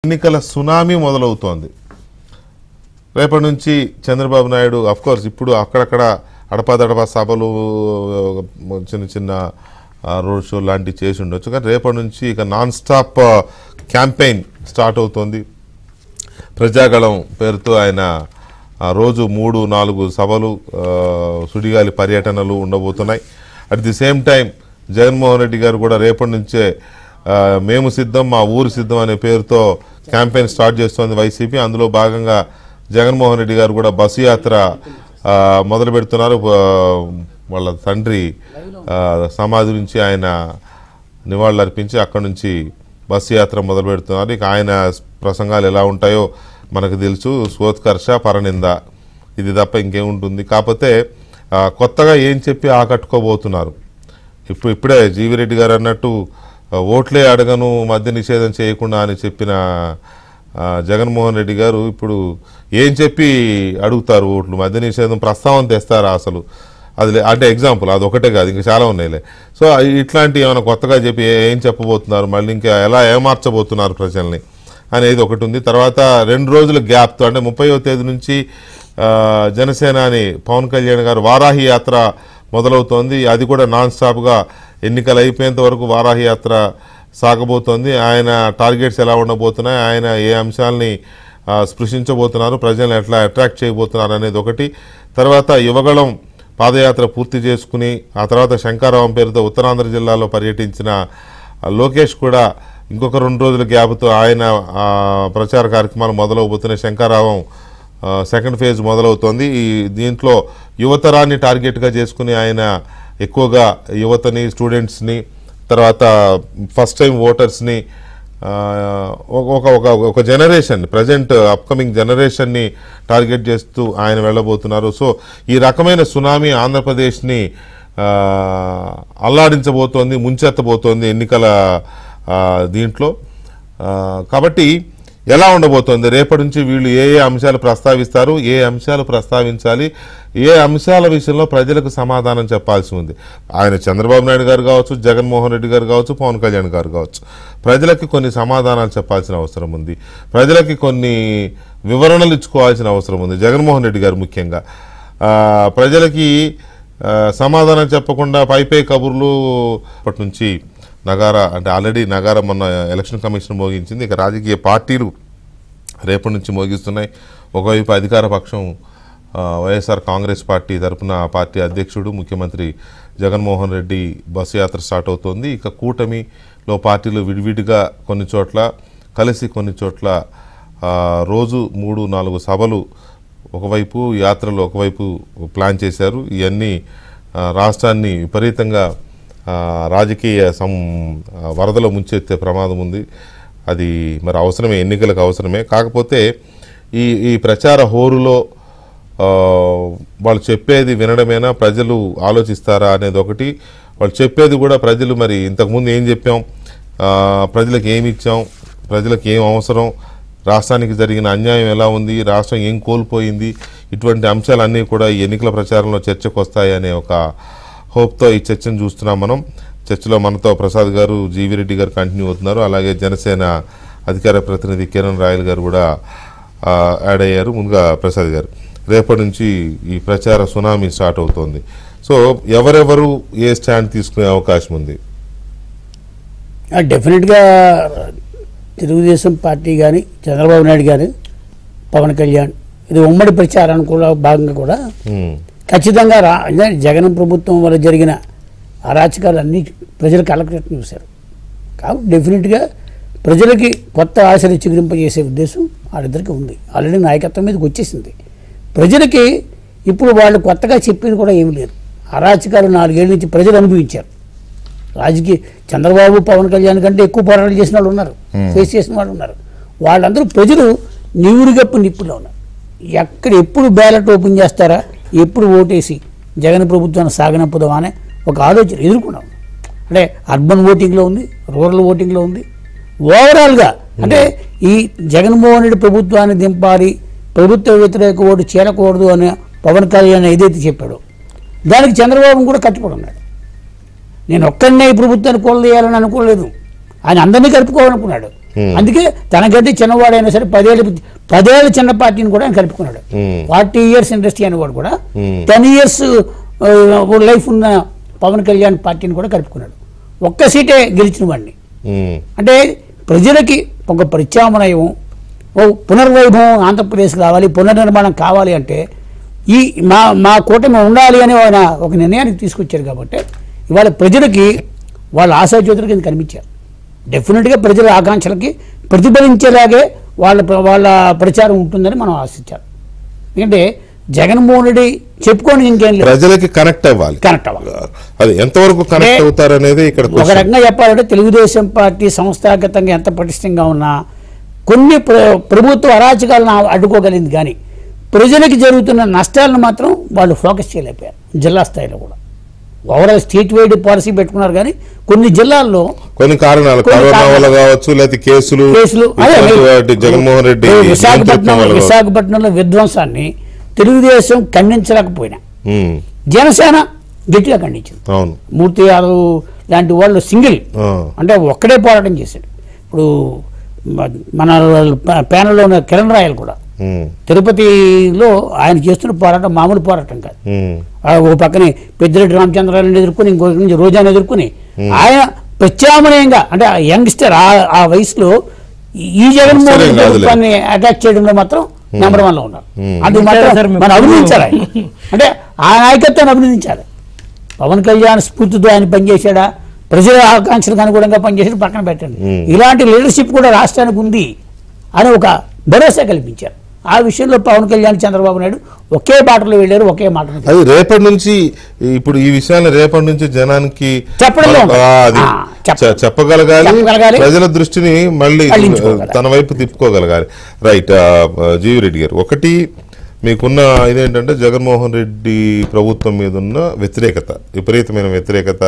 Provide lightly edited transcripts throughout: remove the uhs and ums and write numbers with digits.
ఎన్నికల సునామీ మొదలవుతోంది. రేపటి నుంచి చంద్రబాబు నాయుడు అఫ్కోర్స్ ఇప్పుడు అక్కడక్కడ అడపాదడపా సభలు చిన్న చిన్న రోడ్ షో లాంటివి చేసి ఉండొచ్చు, కానీ రేపటి నుంచి ఇక నాన్ స్టాప్ క్యాంపెయిన్ స్టార్ట్ అవుతోంది. ప్రజాగళం పేరుతో ఆయన రోజు 3-4 సభలు సుడిగాలి పర్యటనలు ఉండబోతున్నాయి. At the same time Jaganmohan Reddy గారు కూడా రేపటి నుంచే మేము సిద్ధం మా ఊరు సిద్ధం అనే పేరుతో క్యాంపెయిన్ స్టార్ట్ చేస్తోంది వైసీపీ. అందులో భాగంగా జగన్మోహన్ రెడ్డి గారు కూడా బస్సు యాత్ర మొదలు పెడుతున్నారు. వాళ్ళ తండ్రి సమాధి నుంచి ఆయన నివాళులు అర్పించి అక్కడి నుంచి బస్సు యాత్ర మొదలు పెడుతున్నారు. ఇక ఆయన ప్రసంగాలు ఎలా ఉంటాయో మనకు తెలుసు. స్వోత్కర్ష పరనింద ఇది తప్ప ఇంకేముంటుంది. కాకపోతే కొత్తగా ఏం చెప్పి ఆకట్టుకోబోతున్నారు. ఇప్పుడే జీవిరెడ్డి గారు అన్నట్టు ఓట్లే అడగను మద్య నిషేధం చేయకుండా అని చెప్పిన జగన్మోహన్ రెడ్డి గారు ఇప్పుడు ఏం చెప్పి అడుగుతారు ఓట్లు? మద్య నిషేధం ప్రస్తావన తెస్తారా అసలు? అది అంటే ఎగ్జాంపుల్ అది ఒకటే కాదు, ఇంకా చాలా ఉన్నాయిలే. సో ఇట్లాంటి ఏమైనా కొత్తగా చెప్పి ఏం చెప్పబోతున్నారు, మళ్ళీ ఇంకా ఎలా ఏమార్చబోతున్నారు ప్రజల్ని అనేది ఒకటి ఉంది. తర్వాత 2 రోజుల గ్యాప్తో అంటే 30వ తేదీ నుంచి జనసేనాని పవన్ కళ్యాణ్ గారు వారాహి యాత్ర మొదలవుతోంది. అది కూడా నాన్ స్టాప్గా ఎన్నికలు అయిపోయేంత వరకు వారాహి యాత్ర సాగబోతోంది. ఆయన టార్గెట్స్ ఎలా ఉండబోతున్నాయి, ఆయన ఏ అంశాలని స్పృశించబోతున్నారు, ప్రజలను ఎట్లా అట్రాక్ట్ చేయబోతున్నారు అనేది ఒకటి. తర్వాత యువగళం పాదయాత్ర పూర్తి చేసుకుని ఆ తర్వాత శంకరావం పేరుతో ఉత్తరాంధ్ర జిల్లాలో పర్యటించిన లోకేష్ కూడా ఇంకొక 2 రోజుల గ్యాప్తో ఆయన ప్రచార కార్యక్రమాలు మొదలవబోతున్నాయి. శంకరావం సెకండ్ ఫేజ్ మొదలవుతోంది. దీంట్లో యువతరాన్ని టార్గెట్గా చేసుకుని ఆయన ఎక్కువగా యువతని, స్టూడెంట్స్ని, తర్వాత ఫస్ట్ టైం ఓటర్స్ని, ఒక జనరేషన్ ప్రజెంట్ అప్కమింగ్ జనరేషన్ని టార్గెట్ చేస్తూ ఆయన వెళ్ళబోతున్నారు. సో ఈ రకమైన సునామీ ఆంధ్రప్రదేశ్ని అల్లాడించబోతోంది, ముంచెత్తబోతోంది ఎన్నికల దీంట్లో. కాబట్టి ఎలా ఉండబోతోంది రేపటి నుంచి వీళ్ళు ఏ అంశాలు ప్రస్తావిస్తారు, ఏ అంశాలు ప్రస్తావించాలి, ఏ అంశాల విషయంలో ప్రజలకు సమాధానం చెప్పాల్సి ఉంది. ఆయన చంద్రబాబు నాయుడు గారు కావచ్చు, జగన్మోహన్ రెడ్డి గారు కావచ్చు, పవన్ కళ్యాణ్ గారు కావచ్చు, ప్రజలకి కొన్ని సమాధానాలు చెప్పాల్సిన అవసరం ఉంది. ప్రజలకి కొన్ని వివరణలు ఇచ్చుకోవాల్సిన అవసరం ఉంది. జగన్మోహన్ రెడ్డి గారు ముఖ్యంగా ప్రజలకి సమాధానం చెప్పకుండా పైపై కబుర్లు అప్పటి నుంచి నగారా అంటే ఆల్రెడీ నగారా మొన్న ఎలక్షన్ కమిషన్ మోగించింది. ఇక రాజకీయ పార్టీలు రేపటి నుంచి మోగిస్తున్నాయి. ఒకవైపు అధికార పక్షం వైఎస్ఆర్ కాంగ్రెస్ పార్టీ తరఫున పార్టీ అధ్యక్షుడు ముఖ్యమంత్రి జగన్మోహన్ రెడ్డి బస్సు యాత్ర స్టార్ట్ అవుతోంది. ఇక కూటమిలో పార్టీలు విడివిడిగా కొన్ని చోట్ల కలిసి కొన్ని చోట్ల రోజు 3-4 సభలు ఒకవైపు యాత్రలు ఒకవైపు ప్లాన్ చేశారు. ఇవన్నీ రాష్ట్రాన్ని విపరీతంగా రాజకీయ వరదలో ముంచెత్తే ప్రమాదం ఉంది. అది మరి అవసరమే, ఎన్నికలకు అవసరమే. కాకపోతే ఈ ప్రచార హోరులో వాళ్ళు చెప్పేది వినడమేనా, ప్రజలు ఆలోచిస్తారా అనేది ఒకటి. వాళ్ళు చెప్పేది కూడా ప్రజలు మరి ఇంతకుముందు ఏం చెప్పాం, ప్రజలకు ఏమి ఇచ్చాం, ప్రజలకు ఏం అవసరం, రాష్ట్రానికి జరిగిన అన్యాయం ఎలా ఉంది, రాష్ట్రం ఏం కోల్పోయింది, ఇటువంటి అంశాలన్నీ కూడా ఈ ఎన్నికల ప్రచారంలో చర్చకు వస్తాయి అనే ఒక హోప్తో ఈ చర్చను చూస్తున్నాం మనం. చర్చలో మనతో ప్రసాద్ గారు, జీవిరెడ్డి గారు కంటిన్యూ అవుతున్నారు. అలాగే జనసేన అధికార ప్రతినిధి కిరణ్ రాయల్ గారు కూడా యాడ్ అయ్యారు. ముందుగా ప్రసాద్ గారు, రేపటి నుంచి ఈ ప్రచార సునామీ స్టార్ట్ అవుతోంది. సో ఎవరెవరు ఏ స్టాండ్ తీసుకునే అవకాశం ఉంది? డెఫినెట్గా తెలుగుదేశం పార్టీ కానీ, చంద్రబాబు నాయుడు కానీ, పవన్ కళ్యాణ్ ఇది ఉమ్మడి ప్రచారానికి కూడా భాగంగా కూడా ఖచ్చితంగా జగన్ ప్రభుత్వం వల్ల జరిగిన అరాచకాలు అన్నీ ప్రజలకు కలెక్టరేట్ చూశారు. కాబట్టి డెఫినెట్గా ప్రజలకి కొత్త ఆశలు చిగురింపజేసే ఉద్దేశం వాళ్ళిద్దరికీ ఉంది. ఆల్రెడీ నాయకత్వం మీదకి వచ్చేసింది. ప్రజలకి ఇప్పుడు వాళ్ళు కొత్తగా చెప్పేది కూడా ఏమీ లేదు. అరాచకాలు 4 ఏళ్ళ నుంచి ప్రజలు అనుభవించారు. రాజకీయ చంద్రబాబు, పవన్ కళ్యాణ్ కంటే ఎక్కువ పోరాటం చేసిన వాళ్ళు ఉన్నారు, ఫేస్ చేసిన వాళ్ళు ఉన్నారు. వాళ్ళందరూ ప్రజలు నివురుగప్పు నిప్పులో ఉన్నారు. ఎప్పుడు బ్యాలెట్ ఓపెన్ చేస్తారా, ఎప్పుడు ఓటేసి జగన్ ప్రభుత్వాన్ని సాగనంపుదామా అనే ఒక ఆలోచన ఎదుర్కొన్నాం. అంటే అర్బన్ ఓటింగ్లో ఉంది, రూరల్ ఓటింగ్లో ఉంది. ఓవరాల్గా అంటే ఈ జగన్మోహన్ రెడ్డి ప్రభుత్వాన్ని దింపాలి, ప్రభుత్వ వ్యతిరేక ఓటు చేరకూడదు అని పవన్ కళ్యాణ్ ఏదైతే చెప్పాడో దానికి చంద్రబాబు కూడా కట్టుబడి ఉన్నాడు. నేను ఒక్కడనే ఈ ప్రభుత్వాన్ని కొలదేయాలని అనుకోలేదు, ఆయన అందరినీ కలుపుకోవాలనుకున్నాడు. అందుకే తనకంటే చిన్నవాడైనా సరే 10 ఏళ్ళ చిన్న పార్టీని కూడా ఆయన కలుపుకున్నాడు. 40 years ఇండస్ట్రీ అనేవాడు కూడా 10 years లైఫ్ ఉన్న పవన్ కళ్యాణ్ పార్టీని కూడా కలుపుకున్నాడు. ఒక్క సీటే గెలిచిన వాడిని. అంటే ప్రజలకి ఒక ప్రత్యామ్నాయం, ఓ పునర్వైభవం ఆంధ్రప్రదేశ్ కావాలి, పునర్నిర్మాణం కావాలి అంటే ఈ మా కూటమి ఉండాలి అని ఆయన ఒక నిర్ణయానికి తీసుకొచ్చారు. కాబట్టి ఇవాళ ప్రజలకి వాళ్ళ ఆశాజ్యోతులకి ఇది కనిపించారు. డెఫినెట్గా ప్రజల ఆకాంక్షలకి ప్రతిఫలించేలాగే వాళ్ళ ప్రచారం ఉంటుందని మనం ఆశించాలి. ఎందుకంటే జగన్మోహన్ రెడ్డి చెప్పుకొని ఇంకేం లేదు, ప్రజలకి కనెక్ట్ అవ్వాలి. అది ఎంతవరకు కనెక్ట్ అవుతారు అనేది ఇక్కడ ఒక రకంగా చెప్పాలంటే తెలుగుదేశం పార్టీ సంస్థాగతంగా ఎంత పటిష్టంగా ఉన్నా కొన్ని ప్రభుత్వ అరాచకాలను అడ్డుకోగలిగింది, కానీ ప్రజలకి జరుగుతున్న నష్టాలను మాత్రం వాళ్ళు ఫోకస్ చేయలేకపోయారు. జిల్లా స్థాయిలో కూడా ఓవరాల్ స్టేట్ వైడ్ పాలసీ పెట్టుకున్నారు, కానీ కొన్ని జిల్లాల్లో కొన్ని కారణాలు కరోనా వల్ల కావచ్చు, లేకపోతే కేసులు జగన్మోహన్ రెడ్డి విశాఖపట్నంలో విధ్వంసాన్ని తెలుగుదేశం ఖండించలేకపోయినా జనసేన గట్టిగా ఖండించింది. మూర్తి యాదవ్ లాంటి వాళ్ళు సింగిల్ అంటే ఒక్కడే పోరాటం చేశాడు. ఇప్పుడు మన ప్యానల్లో ఉన్న కిరణ్ రాయల్ కూడా తిరుపతిలో ఆయన చేస్తున్న పోరాటం మామూలు పోరాటం కాదు. ఒక పక్కనే పెద్దిరెడ్డి రామచంద్రాలను ఎదుర్కొని, ఇంకొక నుంచి రోజాను ఎదుర్కొని ఆయన ప్రత్యామ్నాయంగా అంటే యంగ్స్టర్ ఆ వయసులో ఈ జగన్మోహన్ రెడ్డి ప్రభుత్వాన్ని అటాక్ చేయడంలో మాత్రం నెంబర్ 1 లో ఉన్నారు. అది మాత్రం మనం అభినందించాలి. అంటే ఆ నాయకత్వాన్ని అభినందించాలి. పవన్ కళ్యాణ్ స్ఫూర్తితో ఆయన పనిచేశాడా, ప్రజల ఆకాంక్షలకు అనుగుణంగా పనిచేసి పక్కన పెట్టండి. ఇలాంటి లీడర్షిప్ కూడా రాష్ట్రానికి ఉంది అని ఒక భరోసా కల్పించారు. ఆ విషయంలో పవన్ కళ్యాణ్, చంద్రబాబు నాయుడు ఒకే బాటలో వెళ్ళారు, ఒకే మాట. అది రేపటి నుంచి ఇప్పుడు ఈ విషయాన్ని రేపటి నుంచి జనానికి చెప్పగలగాలి, ప్రజల దృష్టిని మళ్ళీ తన వైపు తిప్పుకోగలగాలి. రైట్. జీవిరెడ్డి గారు, ఒకటి మీకున్న ఇదేంటంటే జగన్మోహన్ రెడ్డి ప్రభుత్వం మీద ఉన్న వ్యతిరేకత, విపరీతమైన వ్యతిరేకత.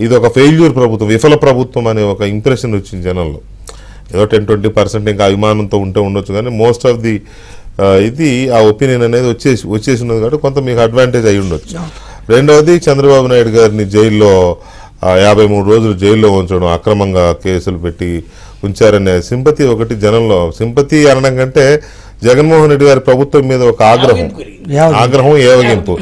ఇది ఒక ఫెయిల్యూర్ ప్రభుత్వం, విఫల ప్రభుత్వం అనే ఒక ఇంప్రెషన్ వచ్చింది జనంలో. ఏదో 10-20% ఇంకా అభిమానంతో ఉండొచ్చు, కానీ మోస్ట్ ఆఫ్ ది ఇది ఆ ఒపీనియన్ అనేది వచ్చేసి ఉన్నది కాబట్టి కొంత మీకు అడ్వాంటేజ్ అయి ఉండొచ్చు. రెండవది చంద్రబాబు నాయుడు గారిని జైల్లో 53 రోజులు జైల్లో ఉంచడం, అక్రమంగా కేసులు పెట్టి ఉంచారనే సింపతి ఒకటి జనంలో. సింపతి అనడం కంటే జగన్మోహన్ రెడ్డి గారి ప్రభుత్వం మీద ఒక ఆగ్రహం ఏవగింపు.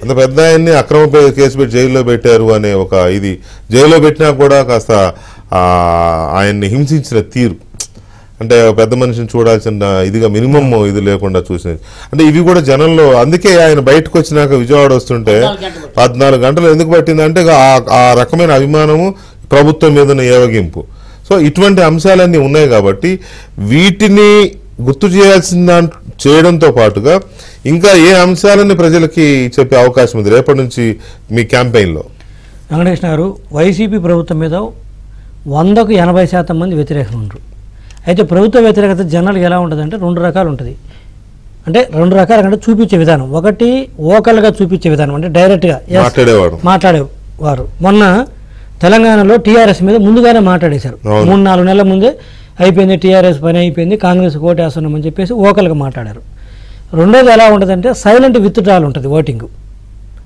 అంత పెద్ద ఆయన్ని అక్రమ కేసు పెట్టి జైల్లో పెట్టారు అనే ఒక ఇది, జైల్లో పెట్టినా కూడా కాస్త ఆయన్ని హింసించిన తీరు, అంటే పెద్ద మనిషిని చూడాల్సిన ఇదిగా మినిమం ఇది లేకుండా చూసినది. అంటే ఇవి కూడా జనంలో, అందుకే ఆయన బయటకు వచ్చినాక విజయవాడ వస్తుంటే 14 గంటలు ఎందుకు పట్టిందంటే ఆ రకమైన అభిమానము, ప్రభుత్వం మీద ఏవగింపు. సో ఇటువంటి అంశాలన్నీ ఉన్నాయి కాబట్టి వీటిని గుర్తు చేయడంతో పాటుగా ఇంకా ఏ అంశాలని ప్రజలకి చెప్పే అవకాశం ఉంది రేపటి నుంచి మీ క్యాంపెయిన్లో? వెంకటేశ్వర గారు, వైసీపీ ప్రభుత్వం మీద 100కు 80% మంది వ్యతిరేకంగా ఉంటారు. అయితే ప్రభుత్వ వ్యతిరేకత జనాలకు ఎలా ఉంటుందంటే 2 రకాలు ఉంటుంది. అంటే 2 రకాలుగా చూపించే విధానం. ఒకటి ఓకల్గా చూపించే విధానం, అంటే డైరెక్ట్గా మాట్లాడేవారు. మొన్న తెలంగాణలో టీఆర్ఎస్ మీద ముందుగానే మాట్లాడేశారు. 3-4 నెలల ముందే అయిపోయింది, టీఆర్ఎస్ పని అయిపోయింది, కాంగ్రెస్ ఓటేస్తున్నామని చెప్పేసి ఓకల్గా మాట్లాడారు. రెండోది ఎలా ఉంటుందంటే సైలెంట్ విత్డ్రాల్ ఉంటుంది ఓటింగ్.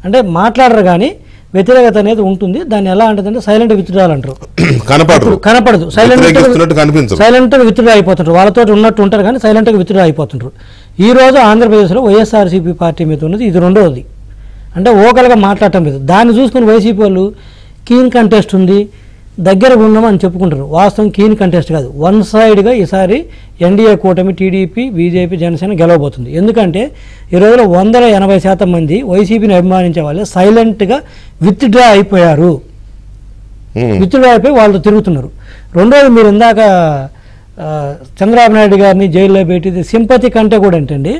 అంటే మాట్లాడరు కానీ వ్యతిరేకత అనేది ఉంటుంది. దాన్ని ఎలా ఉంటుందంటే సైలెంట్ విత్డ్రాల్ అంటారు. కనపడదు, సైలెంట్గా విత్డ్రా అయిపోతుంటారు. వాళ్ళతో ఉన్నట్టు ఉంటారు కానీ సైలెంట్గా విత్డ్రా అయిపోతుంటారు. ఈరోజు ఆంధ్రప్రదేశ్లో వైఎస్ఆర్సీపీ పార్టీ మీద ఉన్నది ఇది రెండవది. అంటే ఓకల్గా మాట్లాడటం లేదు. దాన్ని చూసుకుని వైసీపీ వాళ్ళు కీన్ కంటెస్ట్ ఉంది, దగ్గర ఉన్నామని చెప్పుకుంటారు. వాస్తవం కీన్ కంటెస్ట్ కాదు, 1 సైడ్గా ఈసారి ఎన్డీఏ కూటమి టీడీపీ, బీజేపీ, జనసేన గెలవబోతుంది. ఎందుకంటే ఈ రోజులో 180% మంది వైసీపీని అభిమానించే వాళ్ళే సైలెంట్గా విత్డ్రా అయిపోయారు. విత్డ్రా అయిపోయి వాళ్ళతో తిరుగుతున్నారు. రెండోది, మీరు ఇందాక చంద్రబాబు నాయుడు గారిని జైల్లో పెట్టింది సింపతి కంటే కూడా ఏంటండి,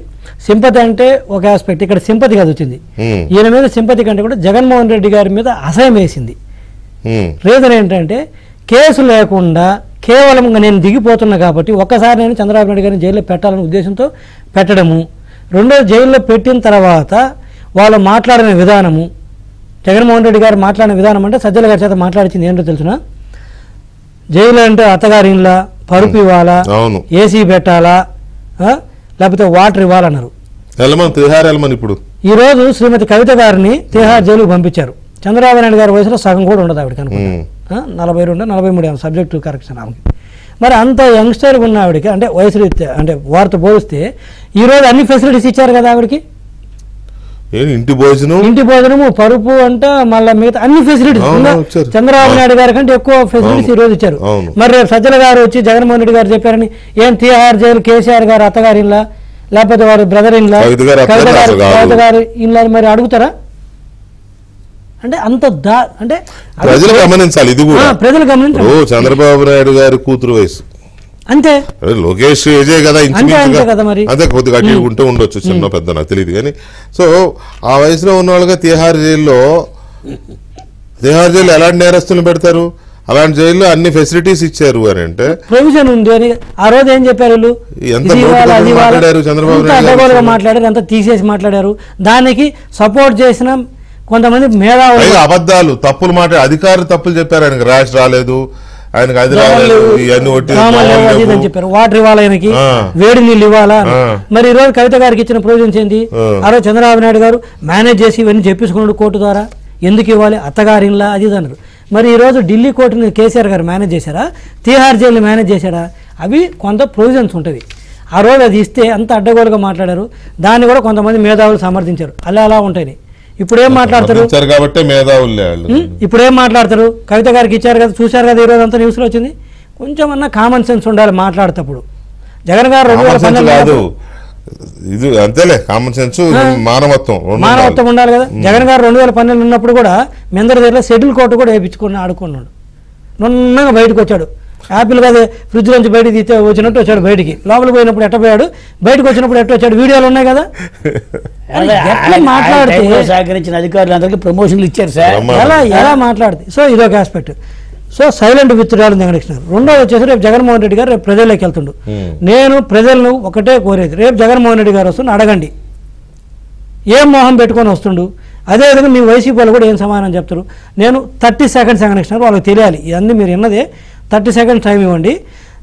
సింపతి అంటే ఒక ఆస్పెక్ట్, ఇక్కడ సింపతి కాదు వచ్చింది. ఈయన మీద సింపతి కంటే కూడా జగన్మోహన్ రెడ్డి గారి మీద అసహ్యం వేసింది. రీజన్ ఏంటంటే కేసు లేకుండా కేవలం నేను దిగిపోతున్నా కాబట్టి ఒక్కసారి నేను చంద్రబాబు నాయుడు గారిని జైల్లో పెట్టాలనే ఉద్దేశంతో పెట్టడము. రెండోది, జైల్లో పెట్టిన తర్వాత వాళ్ళు మాట్లాడిన విధానము, జగన్మోహన్ రెడ్డి గారు మాట్లాడిన విధానం అంటే సజ్జల గారి చేత మాట్లాడించింది ఏంటో తెలుసునా, జైలు అంటే అత్తగారి ఇండ్ల పరుపు ఇవ్వాలా, ఏసీ పెట్టాలా, లేకపోతే వాటర్ ఇవ్వాలన్నారు. ఇప్పుడు ఈరోజు శ్రీమతి కవిత గారిని తిహార్ జైలుకు పంపించారు. చంద్రబాబు నాయుడు గారి వయసులో సగం కూడా ఉండదు ఆవిడకి అనుకుంటా, 42-43 సబ్జెక్టు కరెక్షన్ ఆమెకి. మరి అంత యంగ్స్టర్గా ఉన్న ఆవిడకి అంటే వయసు రీత్యా అంటే వారితో పోలిస్తే ఈరోజు అన్ని ఫెసిలిటీస్ ఇచ్చారు కదా ఆవిడకి. ఇంటి భోజనము, పరుపు అంట, మళ్ళీ మిగతా అన్ని ఫెసిలిటీస్ చంద్రబాబు నాయుడు గారి కంటే ఎక్కువ ఫెసిలిటీస్ ఈ రోజు ఇచ్చారు. మరి రేపు సజ్జల గారు వచ్చి జగన్మోహన్ రెడ్డి గారు చెప్పారని ఏం తిహార్ జైలు కేసీఆర్ గారు అత్తగారి ఇల్లా లేకపోతే వారి బ్రదర్ ఇన్లా కవిత గారు ఇల్లా మరి అడుగుతారా? అంటే అంత అంటే ప్రజలు గమనించాలి. ఇది కూడా ప్రజలు గమనించాలి. చంద్రబాబు నాయుడు గారి కూతురు వయసు అంతే, లోకేష్ ఏజే కదా, మరి అంతే కొద్దిగా అటు ఉంటూ ఉండొచ్చు, చిన్న పెద్ద నాకు తెలియదు కానీ. సో ఆ వయసులో ఉన్న వాళ్ళగా తిహార్ జైలు ఎలాంటి నేరస్తులు పెడతారు? అలాంటి జైల్లో అన్ని ఫెసిలిటీస్ ఇచ్చారు అని అంటే ప్రొవిజన్ ఉంది అని ఆ రోజు ఏం చెప్పారు? మాట్లాడారు చంద్రబాబు నాయుడు, మాట్లాడారు, అంతా తీసేసి మాట్లాడారు. దానికి సపోర్ట్ చేసిన కొంతమంది మేధావులు అబద్ధాలు, తప్పులు అధికారులు తప్పులు చెప్పారు. ఆయనకు ర్యాష్ రాలేదు, ఆయనకు అది రాలేదు, ఇవన్నీ చెప్పారు. వాటర్ ఇవ్వాలి, ఆయనకి వేడి నీళ్ళు ఇవ్వాలా. మరి ఈ రోజు కవిత గారికి ఇచ్చిన ప్రొవిజన్స్ ఏంటి? ఆ రోజు చంద్రబాబు నాయుడు గారు మేనేజ్ చేసి ఇవన్నీ చెప్పించుకున్నాడు కోర్టు ద్వారా. ఎందుకు ఇవ్వాలి? అత్తగారిలా అది అన్నారు. మరి ఈరోజు ఢిల్లీ కోర్టుని కేసీఆర్ గారు మేనేజ్ చేశారా? తిహార్ జైలు మేనేజ్ చేశాడా? అవి కొంత ప్రొవిజన్స్ ఉంటుంది. ఆ రోజు అది ఇస్తే అంత అడ్డగోలుగా మాట్లాడారు. దాన్ని కూడా కొంతమంది మేధావులు సమర్థించారు. అలా ఉంటాయి. ఇప్పుడు ఏం మాట్లాడతారు? ఇప్పుడు ఏం మాట్లాడతారు? కవిత గారికి ఇచ్చారు కదా, చూశారు కదా, ఈరోజు అంతా న్యూస్లో వచ్చింది. కొంచెం అన్నా కామన్ సెన్స్ ఉండాలి మాట్లాడేటప్పుడు. జగన్ గారు 2012 ఇది అంతేలే, కామన్ సెన్స్, మానవత్వం ఉండాలి కదా. జగన్ గారు 2012 ఉన్నప్పుడు కూడా మెందరి దగ్గర షెడ్యూల్ కోర్టు కూడా వేయించుకుని ఆడుకున్నాడు. నున్నగా బయటకు వచ్చాడు. యాపిల్ కదా ఫ్రిడ్జ్ నుంచి బయటకు తీస్తే వచ్చినట్టు వచ్చాడు బయటికి. లోపలికి పోయినప్పుడు ఎట్ట పోయాడు, బయటకు వచ్చినప్పుడు ఎట్ట వచ్చాడు, వీడియోలు ఉన్నాయి కదా. మాట్లాడితే సహకరించిన అధికారులందరికీ ప్రమోషన్లు ఇచ్చారు సార్. ఎలా మాట్లాడితే. సో ఇదొక aspect. So silent withdrawal Venkateswara. రెండోది వచ్చేసి రేపు జగన్మోహన్ రెడ్డి గారు రేపు ప్రజల్లోకి వెళ్తుండు. నేను ప్రజలను ఒకటే కోరేది, రేపు జగన్మోహన్ రెడ్డి గారు వస్తుండు, అడగండి ఏం మోహం పెట్టుకొని వస్తుండు. అదేవిధంగా మీ వైసీపీ వాళ్ళు కూడా ఏం సమాధానం చెప్తారు. నేను 30 సెకండ్స్ వెంకటేశ్వర వాళ్ళకి తెలియాలి. ఇవన్నీ మీరు విన్నదే. 30 సెకండ్స్ టైం ఇవ్వండి.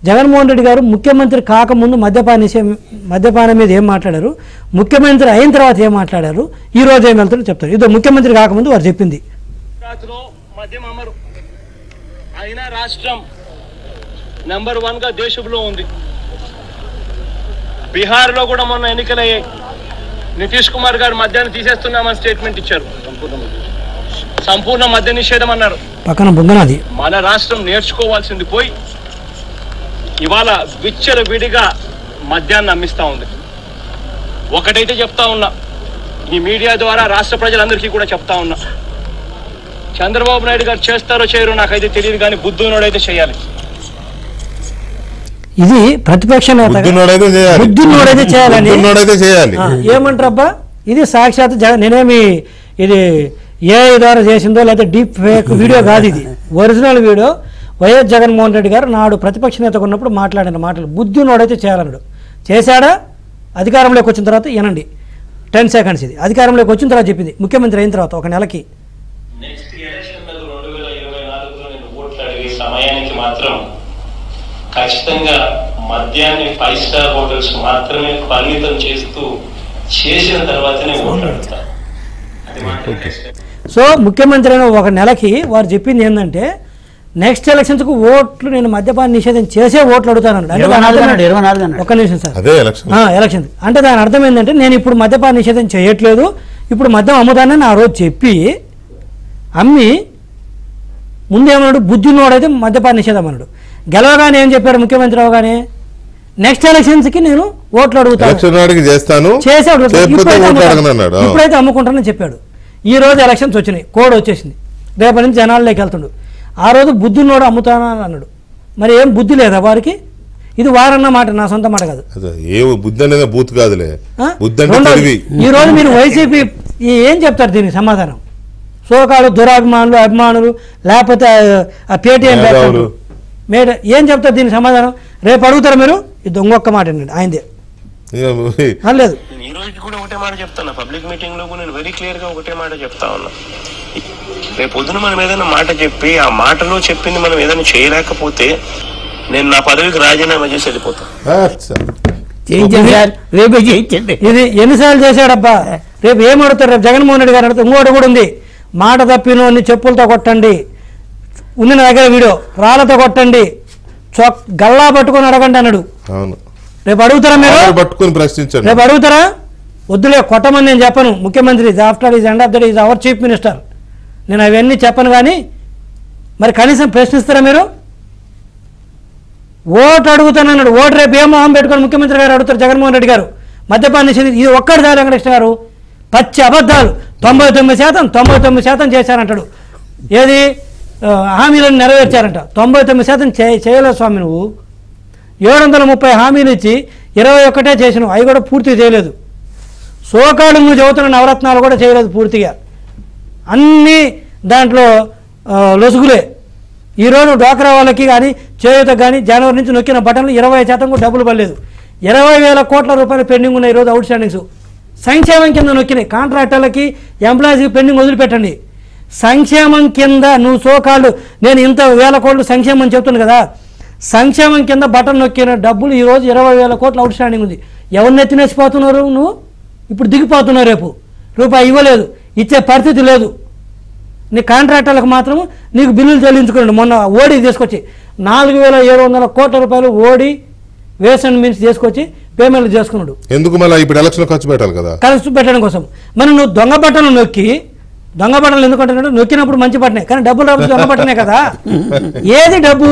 జగన్మోహన్ రెడ్డి గారు ముఖ్యమంత్రి కాకముందు మద్యపానం మీద ఏం మాట్లాడారు, ముఖ్యమంత్రి అయిన తర్వాత ఏం మాట్లాడారు, ఈ రోజు ఏం వెళ్తారో చెప్తారు. ఇదో ముఖ్యమంత్రి కాకముందు వారు చెప్పింది. అయినా రాష్ట్రం నెంబర్ 1గా దేశంలో ఉంది. బీహార్లో కూడా మొన్న ఎన్నికలయ్యాయి. నితీష్ కుమార్ గారు మద్యాన్ని తీసేస్తున్నామని స్టేట్మెంట్ ఇచ్చారు. సంపూర్ణ మద్య నిషేధం అన్నారు. పక్కన బుంగనాది. మన రాష్ట్రం నేర్చుకోవాల్సింది పోయి ఇవాళ విచ్చల విడిగా మద్యాన్ని అమ్మిస్తా ఉంది. ఒకటైతే చెప్తా ఉన్నా, ఈ మీడియా ద్వారా రాష్ట్ర ప్రజలందరికీ కూడా చెప్తా ఉన్నా, చంద్రబాబు నాయుడు గారు చేస్తారో చేయరో నాకైతే తెలియదు, కానీ బుద్ధునోడైతే చేయాలి. ఇది ప్రతిపక్ష నేత బుద్ధునోడైతే చేయాలి. ఏమంటారబ్బా, ఇది సాక్షాత్ నేనేమి ఇది ఏఐ ద్వారా చేసిందో లేదా డీప్ ఫేక్ వీడియో కాదు, ఇది original video. YS Jaganmohan Reddy గారు నాడు ప్రతిపక్ష నేతగా ఉన్నప్పుడు మాట్లాడిన మాటలు. బుద్ధునోడైతే చేయాలన్నాడు. చేశాడా? అధికారంలోకి వచ్చిన తర్వాత వినండి. 10 సెకండ్స్ ఇది. అధికారంలోకి వచ్చిన తర్వాత చెప్పింది, ముఖ్యమంత్రి అయిన తర్వాత 1 నెలకి. నెక్స్ట్ ఎలక్షన్లకు 2024లో నేను ఓట్లు అడిగే సమయానికి మాత్రం ఖచ్చితంగా మద్యాన్ని 5 స్టార్ హోటల్స్ మాత్రమే పరిమితం చేసిన తర్వాతనే ఓట్లు అడుగుతాను. సో ముఖ్యమంత్రి అయిన 1 నెలకి వారు చెప్పింది ఏంటంటే, నెక్స్ట్ ఎలక్షన్స్కు ఓట్లు నేను మద్యపాన నిషేధం చేసే ఓట్లు అడుగుతాను. ఒక్క నిమిషం సార్, ఎలక్షన్ అంటే దాని అర్థం ఏంటంటే, నేను ఇప్పుడు మద్యపాన నిషేధం చేయట్లేదు, ఇప్పుడు మద్యం అమ్ముతానని ఆ రోజు చెప్పి అమ్మి ముందేమన్నాడు, బుద్ధినోడైతే మద్యపాన నిషేధం అన్నాడు. గెలవగానే ఏం చెప్పాడు ముఖ్యమంత్రి అవగానే, నెక్స్ట్ ఎలక్షన్స్కి నేను ఓట్లు అడుగుతాను, చేసి ఇప్పుడైతే అమ్ముకుంటానని చెప్పాడు. ఈ రోజు ఎలక్షన్స్ వచ్చినాయి, కోడ్ వచ్చేసింది, రేపటి నుంచి జనాల్లోకి వెళ్తుండు. ఆ రోజు బుద్ధున్నోడు అమ్ముతానని అన్నాడు. మరి ఏం బుద్ధి లేదా వారికి? ఇది వారన్న మాట, నా సొంత మాట కాదు. ఈ రోజు మీరు వైసీపీ ఏం చెప్తారు దీనికి సమాధానం? సోకాలు అభిమానులు లేకపోతే ఆ పేటీఎం ఏం చెప్తారు దీనికి సమాధానం? రేపు అడుగుతారా మీరు? ఇది దొంగొక్క మాట అండి ఆయనదే. లేదు, ఈ రోజు కూడా ఒకటే మాట చెప్తాను. పబ్లిక్ మీటింగ్ లో నేను వెరీ క్లియర్ గా ఒకటే మాట చెప్తా ఉన్నా. రేపు పొద్దున మనం ఏదైనా మాట చెప్పి ఆ మాటలో చెప్పింది మనం ఏదైనా చేయలేకపోతే నేను నా పదవికి రాజీనామా చేసి వెళ్ళిపోతాను. ఇది ఎన్నిసార్లు చేశాడబ్బా? రేపు ఏం అడుగుతారు? రేపు జగన్మోహన్ రెడ్డి గారు అడుగుతారు. ఇంకోటి కూడా ఉంది, మాట తప్పిన చెప్పులతో కొట్టండి, ఉంది నా దగ్గర వీడియో, రాళ్లతో కొట్టండి, గల్లా పట్టుకొని అడగండి అన్నాడు. అవును, రేపు అడుగుతారా మీరు? పట్టుకొని ప్రశ్నించండి. రేపు అడుగుతారా? వద్దులే కొట్టమని నేను చెప్పను. ముఖ్యమంత్రి after is end of the day is our chief minister. నేను అవన్నీ చెప్పను. కానీ మరి కనీసం ప్రశ్నిస్తారా మీరు? ఓటు అడుగుతానన్నాడు. ఓటు రేపు ఏం మొహం పెట్టుకొని ముఖ్యమంత్రి గారు అడుగుతారు జగన్మోహన్ రెడ్డి గారు. మద్యపాన నిషేధం ఇది ఒక్కటి చాలు వెంకటేశ్వర గారు. పచ్చి అబద్ధాలు 99% చేశారంటాడు. ఏది హామీలను నెరవేర్చారంట. 99% చేయలేదు స్వామి. నువ్వు 730 హామీలు ఇచ్చి 21 చేసినావు. అవి కూడా పూర్తిగా చేయలేదు. సోకాడు నువ్వు చదువుతున్న నవరత్నాలు కూడా చేయలేదు పూర్తిగా. అన్నీ దాంట్లో లొసుగులే. ఈరోజు డ్వాక్రా వాళ్ళకి కానీ చేయూతకు కానీ జనవరి నుంచి నొక్కిన బటన్లు 20% కూడా డబ్బులు పడలేదు. 20,000 కోట్ల రూపాయలు పెండింగ్ ఉన్నాయి ఈరోజు అవుట్ స్టాండింగ్స్. సంక్షేమం కింద నొక్కినాయి. కాంట్రాక్టర్లకి ఎంప్లాయీస్కి పెండింగ్ వదిలిపెట్టండి. సంక్షేమం కింద నువ్వు సోకాళ్ళు నేను ఇంత 1000 కోట్లు సంక్షేమం చెప్తున్నాను కదా, సంక్షేమం కింద బటన్ నొక్కిన డబ్బులు ఈరోజు 20,000 కోట్ల అవుట్ స్టాండింగ్ ఉంది. ఎవరిని ఎత్తినేసిపోతున్నారు? నువ్వు ఇప్పుడు దిగిపోతున్నావు. రేపు రూపాయి ఇవ్వలేదు, ఇచ్చే పరిస్థితి లేదు. నీ కాంట్రాక్టర్లకు మాత్రం నీకు బిల్లులు చెల్లించుకున్నాడు. మొన్న ఓడి తీసుకొచ్చి 4,700 కోట్ల రూపాయలు ఓడి వేస్ అండ్ మీన్స్ తీసుకొచ్చి పేమెంట్లు చేసుకున్నాడు. ఎందుకు? మళ్ళీ ఇప్పుడు ఎలక్షన్ ఖర్చు పెట్టాలి కదా, ఖర్చు పెట్టడం కోసం. మరి నువ్వు దొంగ బట్టలు నొక్కి, దొంగ బట్టలు ఎందుకంటే నొక్కినప్పుడు మంచి బట్టనే, కానీ డబ్బులు రాబోతు దొంగ బట్టనే కదా. ఏది డబ్బు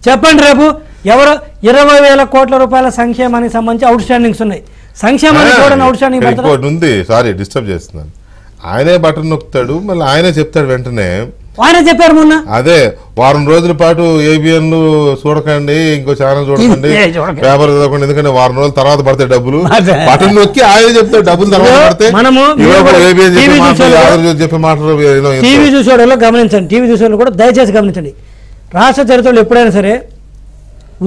చెప్పండి? రేపు ఎవరో 20,000 కోట్ల రూపాయల సంక్షేమానికి సంబంధించి అవుట్ స్టాండింగ్స్ ఉన్నాయి. సంక్షేమానికి కూడా అవుట్ స్టాండింగ్ ఉంది. సారీ డిస్టర్బ్ చేస్తున్నాను. ఆయనే బటన్ నొక్కుతాడు, మళ్ళీ ఆయనే చెప్తాడు వెంటనే. ఆయన చెప్పారు మొన్న. అదే వారం రోజుల పాటు ఏబిఎన్లు చూడకండి, ఇంకో ఛానల్ చూడకండి, పేపర్ చదవకండి, ఎందుకంటే వారం రోజుల తర్వాత పడతాయి డబ్బులు. బటన్ నొక్కి ఆయన చెప్తాడు డబ్బులు తర్వాత పడితే. చెప్పే మాటలు టీవీ చూసేవాళ్ళు గమనించండి. టీవీ చూసేవాళ్ళు కూడా దయచేసి గమనించండి. రాష్ట్ర చరిత్రలో ఎప్పుడైనా సరే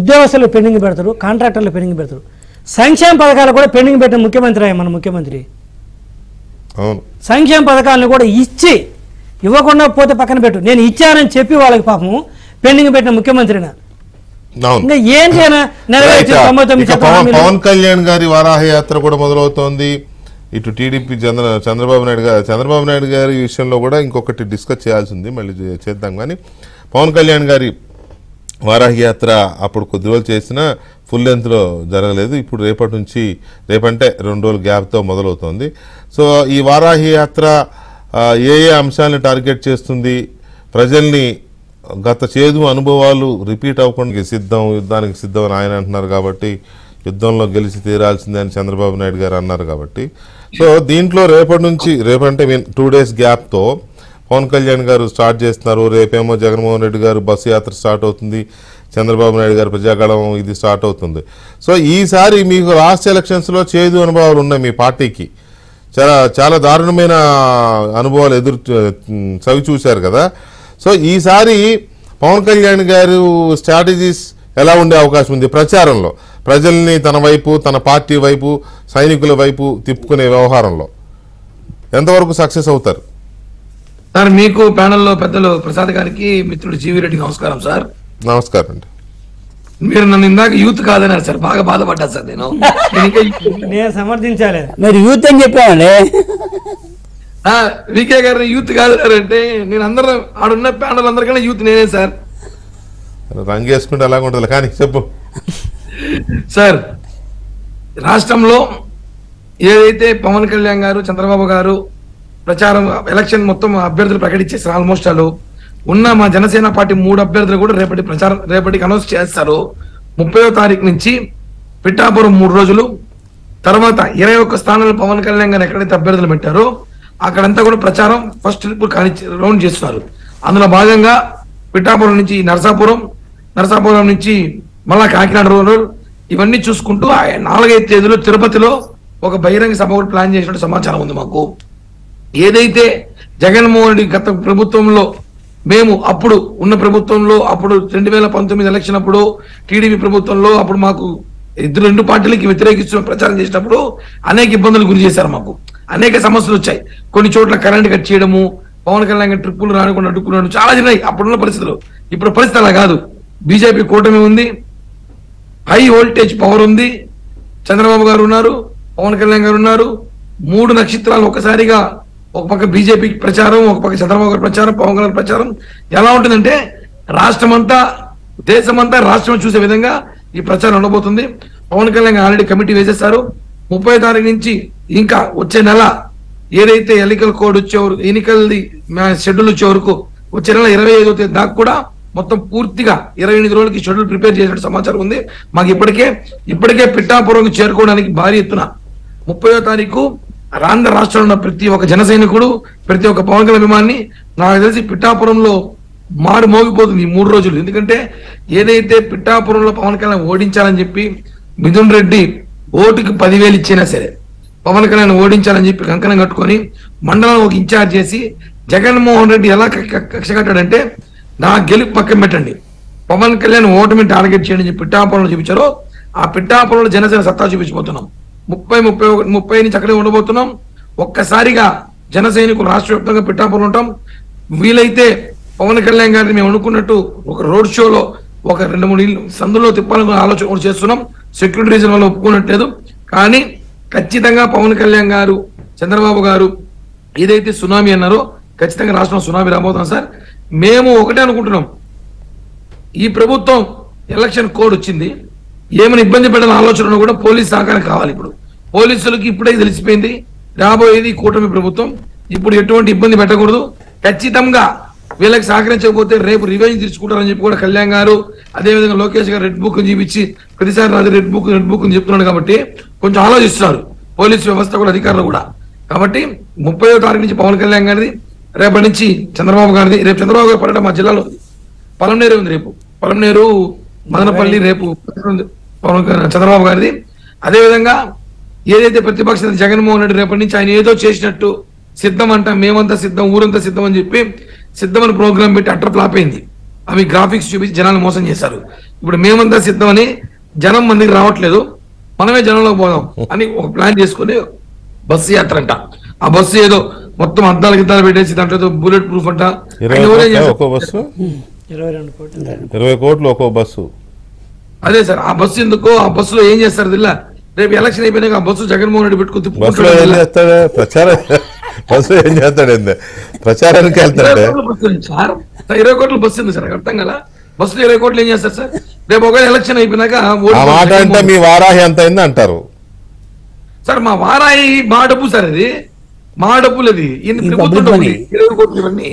ఉద్యోగస్తులు పెండింగ్ పెడతారు, కాంట్రాక్టర్లు పెండింగ్ పెడతారు. సంక్షేమ పథకాలు కూడా పెండింగ్ పెట్టిన ముఖ్యమంత్రి మన ముఖ్యమంత్రి. సంక్షేమ పథకాలను కూడా ఇచ్చి ఇవ్వకుండా పోతే పక్కన పెట్టు, నేను ఇచ్చానని చెప్పి వాళ్ళకి పాపం పెండింగ్ పెట్టిన ముఖ్యమంత్రినా. ఇంకా ఏంటి నెరవేర్చి పవన్ కళ్యాణ్ గారి వారాహ యాత్ర కూడా మొదలవుతోంది. ఇటు టీడీపీ చంద్రబాబు నాయుడు గారి విషయంలో కూడా ఇంకొకటి డిస్కస్ చేయాల్సింది, మళ్ళీ చేద్దాం. కానీ పవన్ కళ్యాణ్ గారి వారాహి యాత్ర అప్పుడు కొద్ది రోజులు చేసినా ఫుల్ లెంత్లో జరగలేదు. ఇప్పుడు రేపంటే 2 రోజుల గ్యాప్తో మొదలవుతోంది. సో ఈ వారాహి యాత్ర ఏ అంశాలను టార్గెట్ చేస్తుంది? ప్రజల్ని గత చేదు అనుభవాలు రిపీట్ అవ్వకుండా యుద్ధానికి సిద్ధం అని ఆయన అంటున్నారు కాబట్టి, యుద్ధంలో గెలిచి తీరాల్సిందే అని చంద్రబాబు నాయుడు గారు అన్నారు కాబట్టి, సో దీంట్లో రేపంటే 2 days గ్యాప్తో పవన్ కళ్యాణ్ గారు స్టార్ట్ చేస్తున్నారు. రేపేమో జగన్మోహన్ రెడ్డి గారు బస్సు యాత్ర స్టార్ట్ అవుతుంది, చంద్రబాబు నాయుడు గారు ప్రజాగళం ఇది స్టార్ట్ అవుతుంది. సో ఈసారి మీకు రాష్ట్ర ఎలక్షన్స్లో చేదు అనుభవాలు ఉన్నాయి మీ పార్టీకి. చాలా దారుణమైన అనుభవాలు చవి చూశారు కదా. సో ఈసారి పవన్ కళ్యాణ్ గారు స్ట్రాటజీస్ ఎలా ఉండే అవకాశం ఉంది ప్రచారంలో? ప్రజల్ని తన వైపు, తన పార్టీ వైపు, సైనికుల వైపు తిప్పుకునే వ్యవహారంలో ఎంతవరకు సక్సెస్ అవుతారు? సార్ మీకు ప్యానెల్లో పెద్దలు ప్రసాద్ గారికి, మిత్రుడు జీవి రెడ్డికి నమస్కారం సార్. నమస్కారం అండి. మీరు నన్ను ఇందాక యూత్ కాదన్నారు సార్, బాగా బాధపడ్డా సార్. నేను సమర్థించాలి. మీరు యూత్ అని చెప్పామండి. వికే గారిని యూత్ కాదన్నారంటే నేను అందరూ ఆడున్న ప్యానల్ అందరికన్నా యూత్ నేనే సార్. రంగేసుకుంటే అలాగ ఉంటుంది. కానీ చెప్పు సార్, రాష్ట్రంలో ఏదైతే పవన్ కళ్యాణ్ గారు, చంద్రబాబు గారు ప్రచారం ఎలక్షన్ మొత్తం అభ్యర్థులు ప్రకటించేసారు. ఆల్మోస్ట్ వాళ్ళు ఉన్న మా జనసేన పార్టీ 3 అభ్యర్థులు కూడా రేపటికి అనౌన్స్ చేస్తారు. 30వ తారీఖు నుంచి పిఠాపురం 3 రోజులు, తర్వాత 21 స్థానాలు పవన్ కళ్యాణ్ గారు ఎక్కడైతే అభ్యర్థులు పెట్టారో అక్కడంతా కూడా ప్రచారం ఫస్ట్ రౌండ్ చేస్తున్నారు. అందులో భాగంగా పిఠాపురం నుంచి నరసాపురం నుంచి మళ్ళా కాకినాడ రూరల్ ఇవన్నీ చూసుకుంటూ 4-5 తేదీలు తిరుపతిలో ఒక బహిరంగ సభ కూడా ప్లాన్ చేసినట్టు సమాచారం ఉంది మాకు. ఏదైతే జగన్మోహన్ రెడ్డి గత ప్రభుత్వంలో మేము అప్పుడు ఉన్న ప్రభుత్వంలో అప్పుడు 2019 ఎలక్షన్ అప్పుడు టీడీపీ ప్రభుత్వంలో అప్పుడు మాకు 2 పార్టీలకి వ్యతిరేకిస్తూ ప్రచారం చేసినప్పుడు అనేక ఇబ్బందులు గురి చేశారు. మాకు అనేక సమస్యలు వచ్చాయి. కొన్ని చోట్ల కరెంట్ కట్ చేయడము, పవన్ కళ్యాణ్ ట్రిప్పులు రానికుండా అడ్డుకున్నాడు, చాలా జరిగాయి అప్పుడున్న పరిస్థితులు. ఇప్పుడు పరిస్థితి అలా కాదు. బీజేపీ కూటమి ఉంది, హై వోల్టేజ్ పవర్ ఉంది, చంద్రబాబు గారు ఉన్నారు, పవన్ కళ్యాణ్ గారు ఉన్నారు. 3 నక్షత్రాలు ఒకసారిగా, ఒక పక్క బీజేపీ ప్రచారం, ఒక పక్క చంద్రబాబు గారి ప్రచారం, పవన్ కళ్యాణ్ ప్రచారం. ఎలా ఉంటుందంటే రాష్ట్రం అంతా దేశమంతా రాష్ట్రం చూసే విధంగా ఈ ప్రచారం ఉండబోతుంది. పవన్ కళ్యాణ్ ఆల్రెడీ కమిటీ వేసేస్తారు. 30వ తారీఖు నుంచి ఇంకా వచ్చే నెల ఏదైతే ఎన్నికల కోడ్ ఎన్నికలది షెడ్యూల్ వచ్చే వరకు వచ్చే నెల 25వ తేదీ దాకా కూడా మొత్తం పూర్తిగా 28 రోజులకి షెడ్యూల్ ప్రిపేర్ చేసినట్టు సమాచారం ఉంది మాకు. ఇప్పటికే పిఠాపురంకి చేరుకోవడానికి భారీ ఎత్తున 30వ తారీఖు ఆంధ్ర రాష్ట్రంలో ఉన్న ప్రతి ఒక్క జన సైనికుడు, ప్రతి ఒక్క పవన్ కళ్యాణ్ అభిమాని నాకు తెలిసి పిఠాపురంలో మారు మోగిపోతుంది ఈ 3 రోజులు. ఎందుకంటే ఏదైతే పిఠాపురంలో పవన్ కళ్యాణ్ ఓడించాలని చెప్పి మిథున్ రెడ్డి ఓటుకి 10,000 ఇచ్చినా సరే పవన్ కళ్యాణ్ ఓడించాలని చెప్పి కంకణం కట్టుకొని మండలం ఒక ఇన్ఛార్జ్ చేసి జగన్మోహన్ రెడ్డి ఎలా కక్ష కట్టాడంటే నా గెలుపు పక్కన పెట్టండి, పవన్ కళ్యాణ్ ఓటమి టార్గెట్ చేయండి చెప్పి పిఠాపురంలో చూపించారో ఆ పిఠాపురంలో జనసేన సత్తా చూపించబోతున్నాం. 30 నుంచి అక్కడే ఉండబోతున్నాం. ఒక్కసారిగా జన సైనికులు రాష్ట్ర వ్యాప్తంగా పిఠాపురం ఉంటాం. వీలైతే పవన్ కళ్యాణ్ గారిని మేము అనుకున్నట్టు ఒక రోడ్ షోలో ఒక 2-3 ఇళ్ళు సందులో తిప్పాలని ఆలోచన కూడా చేస్తున్నాం. సెక్యూరిటీ రీజన్ వల్ల ఒప్పుకున్నట్లేదు. కానీ ఖచ్చితంగా పవన్ కళ్యాణ్ గారు, చంద్రబాబు గారు ఏదైతే సునామీ అన్నారో ఖచ్చితంగా రాష్ట్రంలో సునామీ రాబోతున్నాం సార్. మేము ఒకటే అనుకుంటున్నాం, ఈ ప్రభుత్వం ఎలక్షన్ కోడ్ వచ్చింది, ఏమైనా ఇబ్బంది పెట్టాలని ఆలోచన కూడా పోలీస్ సహకారం కావాలి. ఇప్పుడు పోలీసులకి ఇప్పుడే తెలిసిపోయింది రాబోయేది కూటమి ప్రభుత్వం, ఇప్పుడు ఎటువంటి ఇబ్బంది పెట్టకూడదు. ఖచ్చితంగా వీళ్ళకి సహకరించకపోతే రేపు రివెంజ్ తీసుకుంటారని చెప్పి కూడా కళ్యాణ్ గారు, అదేవిధంగా లోకేష్ గారు రెడ్ బుక్ చూపించి ప్రతిసారి రాదు రెడ్ బుక్ అని చెప్తున్నాడు. కాబట్టి కొంచెం ఆలోచిస్తున్నారు పోలీసు వ్యవస్థ కూడా, అధికారులు కూడా. కాబట్టి 30వ తారీఖు నుంచి పవన్ కళ్యాణ్ గారిది, రేపటి నుంచి చంద్రబాబు గారిది. రేపు చంద్రబాబు గారి పర్యటన మా జిల్లాలో పలంనేరు ఉంది. రేపు పలంనేరు, మదనపల్లి రేపు చంద్రబాబు గారిది. అదేవిధంగా ఏదైతే ప్రతిపక్ష జగన్మోహన్ రెడ్డి రేపటి నుంచి ఆయన ఏదో చేసినట్టు సిద్ధం అంట, మేమంతా సిద్ధం, ఊరంతా సిద్ధం అని చెప్పి సిద్ధమని ప్రోగ్రామ్ పెట్టి అట్టర్ ఫ్లాప్ అయింది. అవి గ్రాఫిక్స్ చూపించి జనాలు మోసం చేశారు. ఇప్పుడు మేమంతా సిద్ధం అని జనం మందికి రావట్లేదు, మనమే జనంలో పోదాం అని ఒక ప్లాన్ చేసుకుని బస్సు యాత్ర అంట. ఆ బస్సు ఏదో మొత్తం అద్దాలు గిద్దాలు పెట్టేసి దాంట్లో బుల్లెట్ ప్రూఫ్ అంట. 20 కోట్లు ఒక్కో బస్సు. అదే సార్, ఆ బస్సు ఎందుకో, ఆ బస్సులో ఏం చేస్తారు తెల్లా, రేపు ఎలక్షన్ అయిపోయినాక ఆ బస్సు జగన్మోహన్ రెడ్డి పెట్టుకుని బస్సులో ఏం చేస్తాడు, బస్సు ఏం చేస్తాడు, ప్రచారానికి వెళ్తాడు. 20 కోట్ల బస్సు ఉంది సార్, అర్థం కదా. బస్సులో 20 కోట్లు ఏం చేస్తారు సార్? రేపు ఒకవేళ ఎలక్షన్ అయిపోయినాక ఆ మాట అంటే మీ వారాహి ఎంత అయింది అంటారు సార్. మా వారాయి మా డబ్బు సార్, అది మా డబ్బులు, అది ప్రభుత్వం డబ్బులు. 20 కోట్లు ఇవన్నీ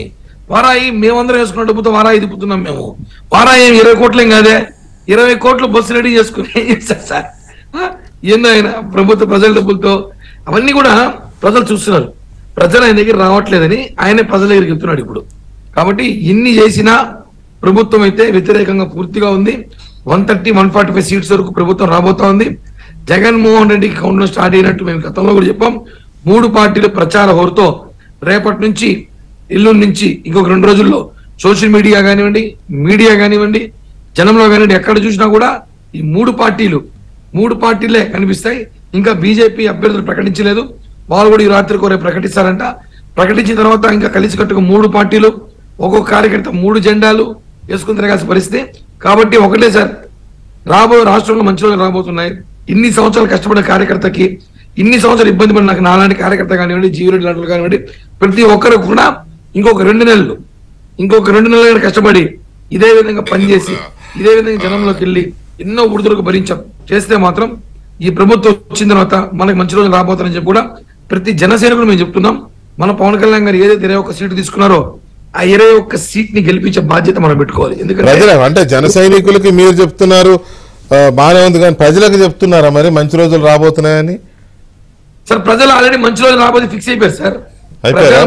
వారాయి మేమందరం వేసుకున్న డబ్బుతో వారాయి తిప్పుతున్నాం మేము. వారాయి 20 కోట్లేం కాదే, 20 కోట్లు బస్సు రెడీ చేసుకుని ఏం చేస్తారు సార్? ఏందో ఆయన ప్రభుత్వ ప్రజల డబ్బులతో అవన్నీ కూడా ప్రజలు చూస్తున్నారు. ప్రజలు ఆయన దగ్గర రావట్లేదని ఆయన ప్రజల దగ్గరికి చెప్తున్నాడు ఇప్పుడు. కాబట్టి ఇన్ని చేసినా ప్రభుత్వం అయితే వ్యతిరేకంగా పూర్తిగా ఉంది. 130-145 సీట్స్ వరకు ప్రభుత్వం రాబోతా ఉంది. జగన్మోహన్ రెడ్డికి కౌంటర్ స్టార్ట్ అయినట్టు మేము గతంలో కూడా చెప్పాం. 3 పార్టీల ప్రచార హోరుతో రేపటి నుంచి ఎల్లుండి నుంచి ఇంకొక 2 రోజుల్లో సోషల్ మీడియా కానివ్వండి, జనంలో కానివ్వండి, ఎక్కడ చూసినా కూడా ఈ 3 పార్టీలే కనిపిస్తాయి. ఇంకా బీజేపీ అభ్యర్థులు ప్రకటించలేదు, వాళ్ళు కూడా ఈ రాత్రి రేపు ప్రకటిస్తారంట. ప్రకటించిన తర్వాత ఇంకా కలిసికట్టుగా 3 పార్టీలు ఒక్కొక్క కార్యకర్త 3 జెండాలు వేసుకుని తిరగాల్సిన పరిస్థితి. కాబట్టి ఒకటే సార్, రాబోయే రాష్ట్రంలో మంచి రోజులు రాబోతున్నాయి. ఇన్ని సంవత్సరాలు కష్టపడే కార్యకర్తకి, ఇన్ని సంవత్సరాలు ఇబ్బంది పడిన నాకు నాలాంటి కార్యకర్త కానివ్వండి, జీవిరెడ్డి లాంటి కానివ్వండి, ప్రతి ఒక్కరు కూడా ఇంకొక 2 నెలలు కష్టపడి ఇదే విధంగా పనిచేసి ఇదే విధంగా జనంలోకి వెళ్ళి ఎన్నో ఉడుదలకు భరించాం చేస్తే మాత్రం ఈ ప్రభుత్వం వచ్చిన తర్వాత మనకు మంచి రోజులు రాబోతారని చెప్పి కూడా ప్రతి జనసేనకు మేము చెప్తున్నాం. మన పవన్ కళ్యాణ్ గారు ఏదైతే 21 సీటు తీసుకున్నారో ఆ 21 సీట్ ని గెలిపించే బాధ్యత మనం పెట్టుకోవాలి. ఎందుకంటే అంటే జన సైనికులకి మీరు చెప్తున్నారు బాగానే ఉంది, కానీ ప్రజలకు చెప్తున్నారా మరి మంచి రోజులు రాబోతున్నాయని? సార్ ప్రజలు ఆల్రెడీ మంచి రోజులు రాబోతే ఫిక్స్ అయిపోయారు సార్.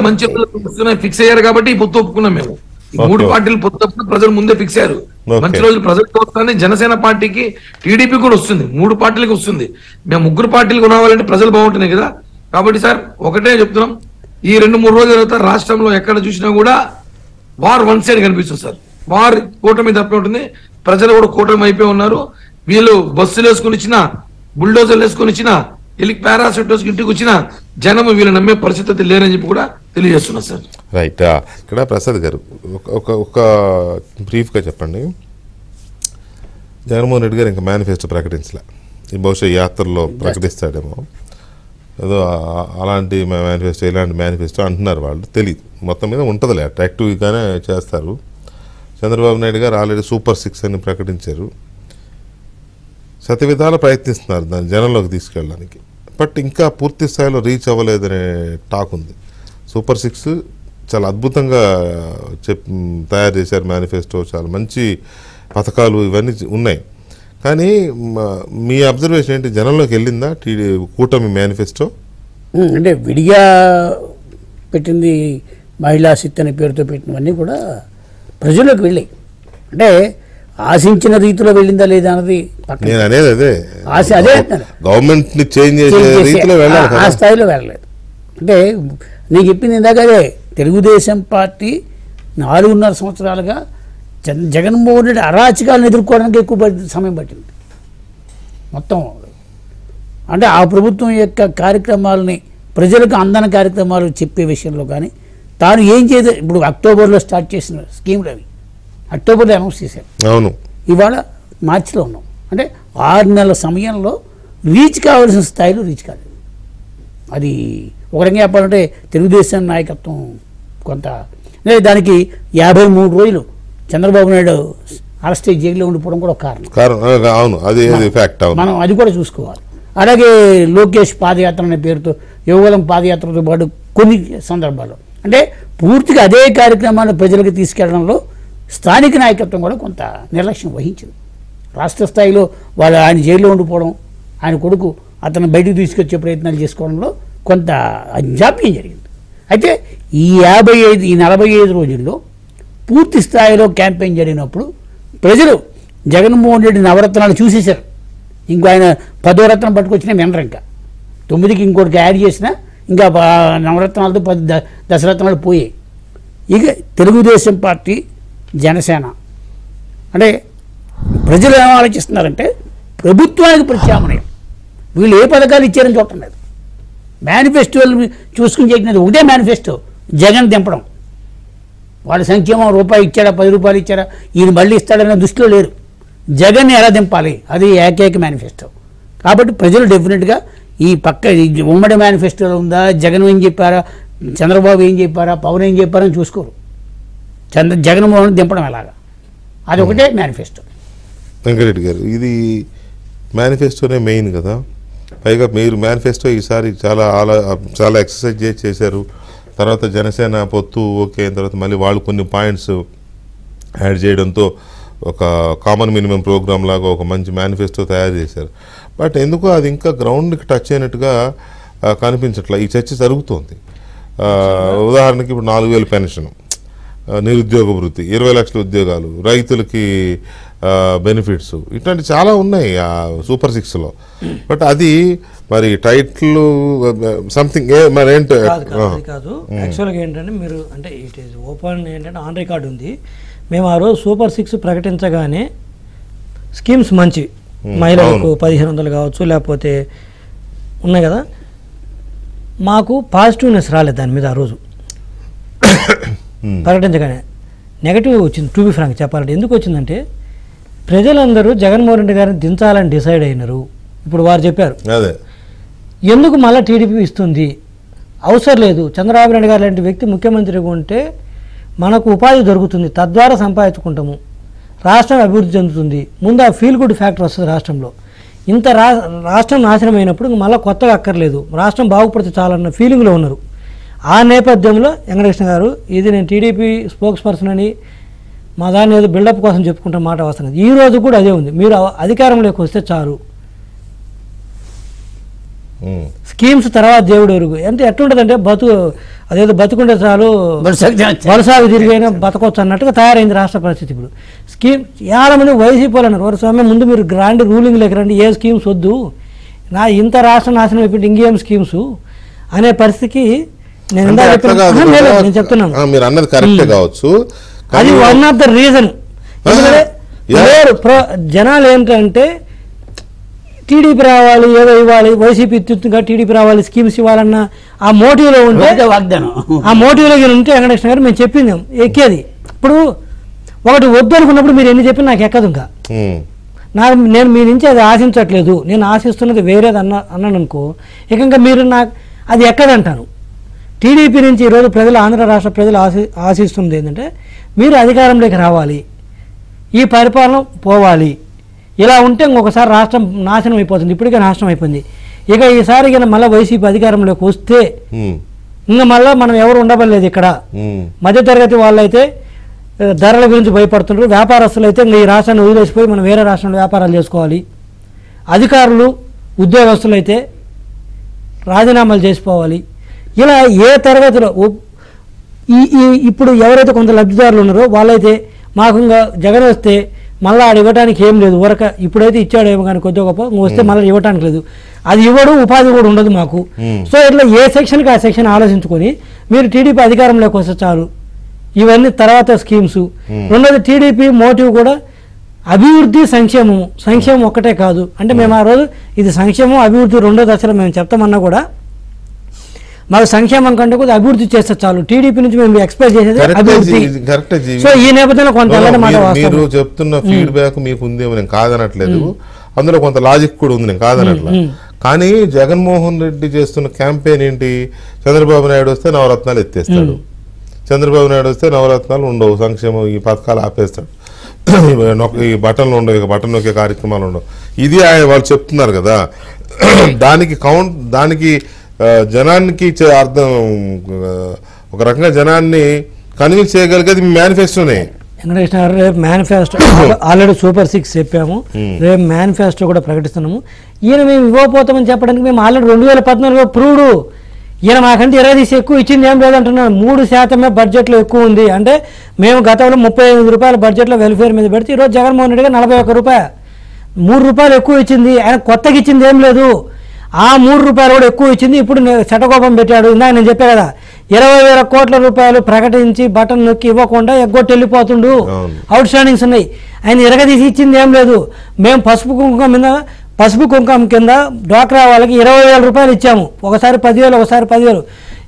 మంచి రోజులు ఫిక్స్ అయ్యారు కాబట్టి ఈ పొత్తు ఒప్పుకున్నాం మేము. 3 పార్టీలు పొత్తు ప్రజలు ముందే ఫిక్స్ అయ్యారు. మంచి రోజులు ప్రజలకు వస్తానే జనసేన పార్టీకి, టీడీపీ కూడా వస్తుంది, 3 పార్టీలకు వస్తుంది. మేము 3 పార్టీలకు రావాలంటే ప్రజలు బాగుంటున్నాయి కదా. కాబట్టి సార్ ఒకటే చెప్తున్నాం, ఈ 2-3 రోజుల తర్వాత రాష్ట్రంలో ఎక్కడ చూసినా కూడా వార్ వన్ సైడ్ కనిపిస్తుంది సార్. వార్ కూటమి తప్పే ఉంటుంది. ప్రజలు కూడా కూటమి అయిపోయి ఉన్నారు. వీళ్ళు బస్సులు వేసుకుని ఇచ్చినా, బుల్డోజర్లు వేసుకుని ఇచ్చినా, వీళ్ళకి పారాసూట్ వేసుకుని ఇంటికి వచ్చినా జనం వీళ్ళు నమ్మే పరిస్థితి లేరని చెప్పి కూడా తెలియజేస్తున్నారు సార్. రైట్. ఇక్కడ ప్రసాద్ గారు ఒక బ్రీఫ్గా చెప్పండి. జగన్మోహన్ రెడ్డి గారు ఇంకా మేనిఫెస్టో ప్రకటించలే, బహుశా యాత్రలో ప్రకటిస్తాడేమో, ఏదో అలాంటి మేనిఫెస్టో ఇలాంటి మేనిఫెస్టో అంటున్నారు వాళ్ళు. తెలియదు, మొత్తం మీద ఉంటుందిలే, అట్రాక్టివ్గానే చేస్తారు. చంద్రబాబు నాయుడు గారు ఆల్రెడీ సూపర్ 6 అని ప్రకటించారు. శతవిధాల ప్రయత్నిస్తున్నారు దాన్ని జనంలోకి తీసుకెళ్ళడానికి. బట్ ఇంకా పూర్తి స్థాయిలో రీచ్ అవ్వలేదనే టాక్ ఉంది. సూపర్ 6 చాలా అద్భుతంగా తయారు చేశారు మేనిఫెస్టో, చాలా మంచి పథకాలు ఇవన్నీ ఉన్నాయి. కానీ మీ అబ్జర్వేషన్ ఏంటి, జనంలోకి వెళ్ళిందా కూటమి మేనిఫెస్టో? అంటే విడిగా పెట్టింది మహిళా శక్తి అనే పేరుతో పెట్టినవన్నీ కూడా ప్రజల్లోకి వెళ్ళాయి. అంటే ఆశించిన రీతిలో వెళ్ళిందా లేదా అన్నది నేను అనేది అదే, అదే గవర్నమెంట్ ని చేంజ్ చేసే రీతిలో వెళ్ళాలి, ఆ స్థాయిలో వెళ్ళలేదు. అంటే నేను చెప్పింది ఇందాక అదే, తెలుగుదేశం పార్టీ 4.5 సంవత్సరాలుగా జగన్మోహన్ రెడ్డి అరాచకాలను ఎదుర్కోవడానికి ఎక్కువ సమయం పట్టింది మొత్తం. అంటే ఆ ప్రభుత్వం యొక్క కార్యక్రమాలని ప్రజలకు అందని కార్యక్రమాలు చెప్పే విషయంలో కానీ తాను ఏం చేయదు. ఇప్పుడు అక్టోబర్లో స్టార్ట్ చేసిన స్కీమ్లు అవి అక్టోబర్లో అనౌన్స్ చేశారు. అవును, ఇవాళ మార్చిలో ఉన్నాం. అంటే 6 నెలల సమయంలో రీచ్ కావాల్సిన స్థాయిలో రీచ్ కాలేదు. అది ఒక రకంగా చెప్పాలంటే తెలుగుదేశం నాయకత్వం కొంత దానికి 53 రోజులు చంద్రబాబు నాయుడు అరెస్ట్ అయ్యి జైల్లో ఉండిపోవడం కూడా ఒక కారణం. అవును, అది ఫ్యాక్ట్. మనం అది కూడా చూసుకోవాలి. అలాగే లోకేష్ పాదయాత్ర అనే పేరుతో యువగలం పాదయాత్రతో పాటు కొన్ని సందర్భాల్లో అంటే పూర్తిగా అదే కార్యక్రమాన్ని ప్రజలకు తీసుకెళ్లడంలో స్థానిక నాయకత్వం కూడా కొంత నిర్లక్ష్యం వహించింది. రాష్ట్ర స్థాయిలో ఆయన జైల్లో ఉండిపోవడం, ఆయన కొడుకు అతను బయటకు తీసుకొచ్చే ప్రయత్నాలు చేసుకోవడంలో కొంత జాప్యం జరిగింది. అయితే ఈ 45 రోజుల్లో పూర్తి స్థాయిలో క్యాంపెయిన్ జరిగినప్పుడు ప్రజలు జగన్మోహన్ రెడ్డి నవరత్నాలు చూసేశారు. ఇంకో ఆయన 10వ రత్నం పట్టుకొచ్చినా వినరు. ఇంకా 9కి ఇంకోటికి యాడ్ చేసినా ఇంకా నవరత్నాలతో 10 దశరత్నాలు పోయాయి. ఇక తెలుగుదేశం పార్టీ, జనసేన అంటే ప్రజలు ఏం ఆలోచిస్తున్నారంటే ప్రభుత్వానికి ప్రత్యామ్నాయం. వీళ్ళు ఏ పథకాలు ఇచ్చారని చూడటం లేదు. మేనిఫెస్టోలు చూసుకుని చెప్పినది ఒకటే మేనిఫెస్టో, జగన్ దింపడం. వాడు సంక్షేమం రూపాయి ఇచ్చాడా, 10 రూపాయలు ఇచ్చాడా, ఈయన మళ్ళీ ఇస్తాడన్న దృష్టిలో లేరు. జగన్ని ఎలా దింపాలి, అది ఏకైక మేనిఫెస్టో. కాబట్టి ప్రజలు డెఫినెట్గా ఈ ఉమ్మడి మేనిఫెస్టోలో ఉందా, జగన్ ఏం చెప్పారా, చంద్రబాబు ఏం చెప్పారా, పవన్ ఏం చెప్పారని చూసుకోరు. జగన్మోహన్ దింపడం ఎలాగా, అది ఒకటే మేనిఫెస్టో. వెంకరెడ్డి గారు, ఇది మేనిఫెస్టోనే మెయిన్ కదా. పైగా మీరు మేనిఫెస్టో ఈసారి చాలా ఎక్సర్సైజ్ చేశారు. తర్వాత జనసేన పొత్తు ఓకే అయిన తర్వాత మళ్ళీ వాళ్ళు కొన్ని పాయింట్స్ యాడ్ చేయడంతో ఒక కామన్ మినిమం ప్రోగ్రామ్ లాగా ఒక మంచి మేనిఫెస్టో తయారు చేశారు. బట్ ఎందుకో అది ఇంకా గ్రౌండ్కి టచ్ అయినట్టుగా కనిపించట్లా. ఈ చర్చ జరుగుతోంది. ఉదాహరణకి ఇప్పుడు 4,000 పెన్షన్, నిరుద్యోగ వృత్తి, 20 లక్షల ఉద్యోగాలు, రైతులకి బెనిఫిట్స్, ఇట్లాంటి చాలా ఉన్నాయి ఆ సూపర్ 6లో. బట్ అది మరి టైటిల్ సంథింగ్ మరి ఏంటో కాదు. యాక్చువల్గా ఏంటంటే మీరు అంటే ఇట్ ఈస్ ఓపెన్ ఏంటంటే ఆన్ రికార్డ్ ఉంది. మేము ఆ రోజు సూపర్ 6 ప్రకటించగానే స్కీమ్స్ మంచివి, మహిళలకు 1,500 కావచ్చు, లేకపోతే ఉన్నాయి కదా, మాకు పాజిటివ్నెస్ రాలేదు దాని మీద. ఆ రోజు ప్రకటించగానే నెగటివ్ వచ్చింది. టు బి ఫ్రాంక్ చెప్పాలంటే ఎందుకు వచ్చిందంటే ప్రజలందరూ జగన్మోహన్ రెడ్డి గారిని దించాలని డిసైడ్ అయినారు. ఇప్పుడు వారు చెప్పారు ఎందుకు మళ్ళీ టీడీపీ ఇస్తుంది, అవసరం లేదు. చంద్రబాబు నాయుడు గారు లాంటి వ్యక్తి ముఖ్యమంత్రిగా ఉంటే మనకు ఉపాధి దొరుకుతుంది, తద్వారా సంపాదించుకుంటాము, రాష్ట్రం అభివృద్ధి చెందుతుంది, ముందు ఆ ఫీల్ గుడ్ ఫ్యాక్టర్ వస్తుంది రాష్ట్రంలో. ఇంత రాష్ట్రం నాశనం అయినప్పుడు మళ్ళీ కొత్తగా అక్కర్లేదు, రాష్ట్రం బాగుపడితే చాలన్న ఫీలింగ్లో ఉన్నారు. ఆ నేపథ్యంలో వెంకటకృష్ణ గారు ఇది నేను టీడీపీ స్పోక్స్ పర్సన్ అని మా దాన్ని ఏదో బిల్డప్ కోసం చెప్పుకుంటే మాట వస్తుంది. ఈ రోజు కూడా అదే ఉంది. మీరు అధికారంలోకి వస్తే చాలు, స్కీమ్స్ తర్వాత దేవుడు ఎరుగు. అంటే ఎట్లుంటుందంటే అదేదో బతుకుంటే చాలు, వలసాగు తిరిగైనా బతకొచ్చు అన్నట్టుగా తయారైంది రాష్ట్ర పరిస్థితి. ఇప్పుడు స్కీమ్ చాలా మంది వైసీపీ వాళ్ళు అన్నారు, వారి సమయం ముందు మీరు గ్రాండ్ రూలింగ్ లేక రండి, ఏ స్కీమ్స్ వద్దు, ఇంత రాష్ట్ర నాశనం అయిపోయింది, ఇంకేం స్కీమ్స్ అనే పరిస్థితికి నేను చెప్తున్నాను. మీరు అన్నది కరెక్టే కావచ్చు, అది వన్ ఆఫ్ ద రీజన్. జనాలు ఏంటంటే టీడీపీ రావాలి, ఏదో ఇవ్వాలి, వైసీపీ ఇత్తుగా టీడీపీ రావాలి, స్కీమ్స్ ఇవ్వాలన్న ఆ మోటివ్లో ఉంటే, ఆ మోటివ్లో ఉంటే వెంకటేశ్వర గారు మేము చెప్పింది ఎక్కేది. ఇప్పుడు ఒకటి వద్దు అనుకున్నప్పుడు మీరు ఎన్ని చెప్పినా నాకు ఎక్కదు. ఇంకా నేను మీ నుంచి అది ఆశించట్లేదు, నేను ఆశిస్తున్నది వేరేది అన్నాను అనుకో, ఇంకా మీరు నాకు అది ఎక్కదంటాను. టీడీపీ నుంచి ఈరోజు ప్రజలు, ఆంధ్ర రాష్ట్ర ప్రజలు ఆశిస్తున్నది ఏంటంటే మీరు అధికారంలోకి రావాలి, ఈ పరిపాలన పోవాలి. ఇలా ఉంటే ఇంకొకసారి రాష్ట్రం నాశనం అయిపోతుంది. ఇప్పటికే నాశనం అయిపోయింది. ఇక ఈసారి మళ్ళీ వైసీపీ అధికారంలోకి వస్తే ఇంకా మళ్ళీ మనం ఎవరు ఉండబడలేదు. ఇక్కడ మధ్యతరగతి వాళ్ళైతే ధరల గురించి భయపడుతుంటారు. వ్యాపారస్తులు అయితే ఇంకా ఈ రాష్ట్రాన్ని వదిలేసిపోయి మనం వేరే రాష్ట్రంలో వ్యాపారాలు చేసుకోవాలి. అధికారులు ఉద్యోగస్తులు అయితే రాజీనామాలు చేసిపోవాలి. ఇలా ఏ తరగతిలో ఇప్పుడు ఎవరైతే కొంత లబ్ధిదారులు ఉన్నారో వాళ్ళైతే మాకు ఇంకా జగన్ వస్తే మళ్ళీ ఆడ ఇవ్వడానికి ఏం లేదు, ఊరక ఇప్పుడైతే ఇచ్చాడేమో కానీ కొద్దిగా గొప్ప వస్తే మళ్ళీ ఇవ్వడానికి లేదు, అది ఇవ్వడు, ఉపాధి కూడా ఉండదు మాకు. సో ఇట్లా ఏ సెక్షన్కి ఆ సెక్షన్ ఆలోచించుకొని మీరు టీడీపీ అధికారంలోకి వస్తే చాలు. ఇవన్నీ తర్వాత స్కీమ్స్. రెండోది టీడీపీ మోటివ్ కూడా అభివృద్ధి సంక్షేమము. సంక్షేమం ఒక్కటే కాదు అంటే మేము ఆ రోజు ఇది సంక్షేమం అభివృద్ధి రెండో దశలో మేము చెప్తామన్నా కూడా మాకు సంక్షేమం కంటే కూడా అభివృద్ధి చేస్తే చాలు. టీడీపీ నుంచి మేము ఎక్స్పెక్ట్ చేసేది అభివృద్ధి. సో ఈ నేపథ్యంలో కొంత మీరు చెప్తున్న ఫీడ్బ్యాక్ మీకు ఉందేమో నేను కాదనట్లేదు, అందులో కొంత లాజిక్ కూడా ఉంది, నేను కాదనట్లేదు. కానీ జగన్మోహన్ రెడ్డి చేస్తున్న క్యాంపెయిన్ ఏంటి? చంద్రబాబు నాయుడు వస్తే నవరత్నాలు ఎత్తేస్తాడు, చంద్రబాబు నాయుడు వస్తే నవరత్నాలు ఉండవు, సంక్షేమం ఈ పథకాలు ఆపేస్తాడు, ఈ బటన్లు ఉండవు, ఇక బటన్ నొక్కే కార్యక్రమాలు ఉండవు. ఇది వాళ్ళు చెప్తున్నారు కదా. దానికి జనానికి అర్థం ఒక రకంగా జనాన్ని కన్విన్స్ చేయగలిగేది మీ మేనిఫెస్టోనే. వెంకటకృష్ణ గారు రేపు మేనిఫెస్టో ఆల్రెడీ సూపర్ 6 చెప్పాము, రేపు మేనిఫెస్టో కూడా ప్రకటిస్తున్నాము. ఈయన మేము ఇవ్వకపోతామని చెప్పడానికి మేము ఆల్రెడీ 2014 ప్రూవ్డ్. ఈయన మాకంటే 20 ఎక్కువ ఇచ్చింది ఏం లేదంటున్నాను. 3% బడ్జెట్లో ఎక్కువ ఉంది అంటే మేము గతంలో 35 రూపాయల బడ్జెట్లో వెల్ఫేర్ మీద పెడితే ఈరోజు జగన్మోహన్ రెడ్డి గారు 41 రూపాయలు, 3 రూపాయలు ఎక్కువ ఇచ్చింది. ఆయన కొత్తగా ఇచ్చింది ఏం లేదు, ఆ 3 రూపాయలు కూడా ఎక్కువ ఇచ్చింది. ఇప్పుడు చటకోపం పెట్టాడు. ఇందాక నేను చెప్పా కదా 20,000 కోట్ల రూపాయలు ప్రకటించి బటన్ నొక్కి ఇవ్వకుండా ఎగ్గొట్టి వెళ్ళిపోతుండు. అవుట్ స్టాండింగ్స్ ఉన్నాయి. ఆయన ఎరగదీసి ఇచ్చింది ఏం లేదు. మేము పసుపు కుంకుమ కింద డ్వాక్రా వాళ్ళకి 20,000 రూపాయలు ఇచ్చాము. ఒకసారి 10,000 ఒకసారి 10,000.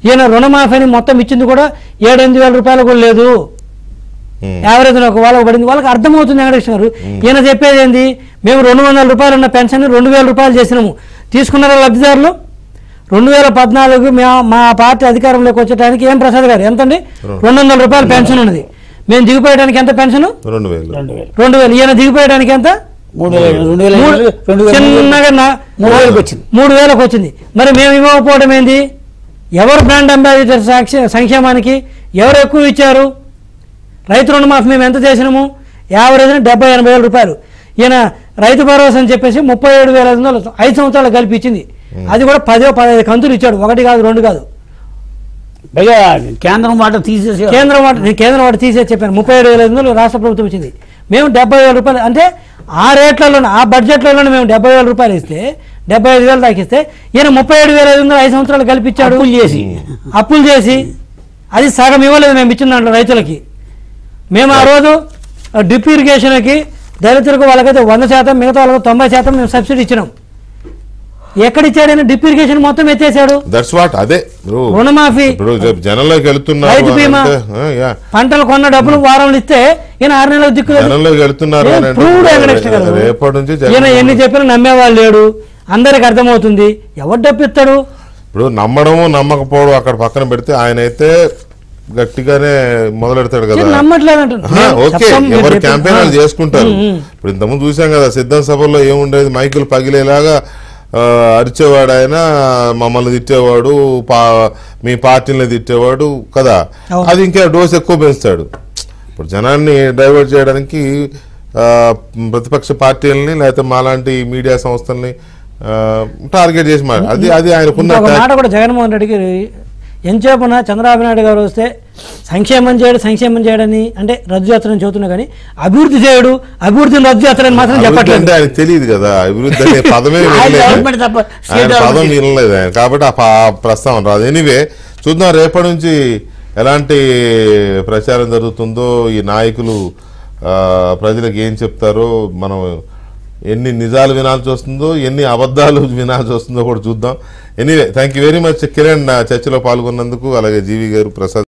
ఈయన రుణమాఫీని మొత్తం ఇచ్చింది కూడా 7-8 రూపాయలు కూడా లేదు. యావరేజ్ ఒక వాళ్ళకి పడింది. వాళ్ళకి అర్థమవుతుంది వెంకటేశ్వర గారు. ఈయన చెప్పేది ఏంది, మేము 200 రూపాయలు ఉన్న పెన్షన్ 2,000 రూపాయలు చేసినాము. తీసుకున్నారా లబ్ధిదారులు? 2014 మా పార్టీ అధికారంలోకి వచ్చేటానికి ఏం ప్రసాద్ గారు ఎంతండి 200 రూపాయలు పెన్షన్ ఉన్నది. మేము దిగిపోయడానికి ఎంత పెన్షన్? 2,000. ఈయన దిగిపోయడానికి ఎంత? 3,000 వచ్చింది. మరి మేము ఇవ్వకపోవడం ఏంది? ఎవరు బ్రాండ్ అంబాసిడర్ సంక్షేమానికి ఎవరు ఎక్కువ ఇచ్చారు? రైతు రుణమాఫీ మేము ఎంత చేసినాము? యావరేజ్ 70-80 రూపాయలు. ఈయన రైతు భరోసా అని చెప్పేసి 37,500 5 సంవత్సరాలు కలిపి ఇచ్చింది. అది కూడా 10-15 కంతులు ఇచ్చాడు, 1 కాదు 2 కాదు. పైగా కేంద్రం మాట తీసేసి కేంద్రం మాట తీసేసి చెప్పాను. 37,500 రాష్ట్ర ప్రభుత్వం ఇచ్చింది. మేము 70,000 రూపాయలు అంటే ఆ రేట్లలోనే ఆ బడ్జెట్లలోనే మేము 70,000 రూపాయలు ఇస్తే 75,000 దాకా ఇస్తే ఈయన 37,500 5 సంవత్సరాలు కల్పించాడు అప్పులు చేసి. అది సగం ఇవ్వలేదు మేము ఇచ్చిన దాంట్లో రైతులకి. మేము ఆ రోజు డ్రిప్ ఇరిగేషన్కి దళితులకు వాళ్ళకైతే 100%, మిగతా వాళ్ళకి 90% మేము సబ్సిడీ ఇచ్చినాం. ఎక్కడిచ్చాడని డ్రిప్ ఇరిగేషన్ మొత్తం ఎత్తేసాడు. రుణమాఫీ, జనంలోకి వెళ్తున్నారు, రైతు బీమా, పంటలు కొన్న డబ్బులు వారంలో ఇస్తే ఈయన 6 నెలలకు దిక్కు. ఈయన ఎన్ని చెప్పినా నమ్మేవాళ్ళు లేడు. అందరికి అర్థమవుతుంది ఎవరు డబ్బు ఇస్తాడు. ఇప్పుడు నమ్మడము నమ్మకపోవడం అక్కడ పక్కన పెడితే ఆయన అయితే గట్టిగానే మొదలెడతాడు కదా. ఓకే, ఎవరి క్యాంపెయిన్ వాళ్ళు చేసుకుంటారు. ఇప్పుడు ఇంతకుముందు చూసాం కదా సిద్ధం సభల్లో ఏముండేది, మైకులు పగిలేలాగా అరిచేవాడు ఆయన, మమ్మల్ని తిట్టేవాడు, మీ పార్టీని తిట్టేవాడు కదా. అది ఇంకా డోస్ ఎక్కువ పెంచుతాడు. ఇప్పుడు జనాన్ని డైవర్ట్ చేయడానికి ప్రతిపక్ష పార్టీలని లేకపోతే మాలాంటి మీడియా సంస్థల్ని టార్గెట్ చేసి అది ఆయనకున్న మాట కూడా. జగన్మోహన్ రెడ్డికి ఎంచేపున చంద్రబాబు నాయుడు గారు వస్తే సంక్షేమం చేయడని అంటే రద్దు చేస్తారని చెబుతున్నా కానీ అభివృద్ధి చేయడు, అభివృద్ధిని రద్దు చేస్తారని మాత్రం చెప్పట్లేదు. ఆయన తెలియదు కదా అభివృద్ధి అనే పదమే పదం వినలేదు ఆయన, కాబట్టి ఆ ప్రస్తావన రాదు. ఎనీవే చూద్దాం రేపటి నుంచి ఎలాంటి ప్రచారం జరుగుతుందో, ఈ నాయకులు ప్రజలకు ఏం చెప్తారో, మనం ఎన్ని నిజాలు వినాల్సి వస్తుందో ఎన్ని అబద్ధాలు వినాల్సి వస్తుందో కూడా చూద్దాం. Anyway thank you very much Kiran చర్చలో పాల్గొన్నందుకు, అలాగే జీవి గారు, ప్రసాద్.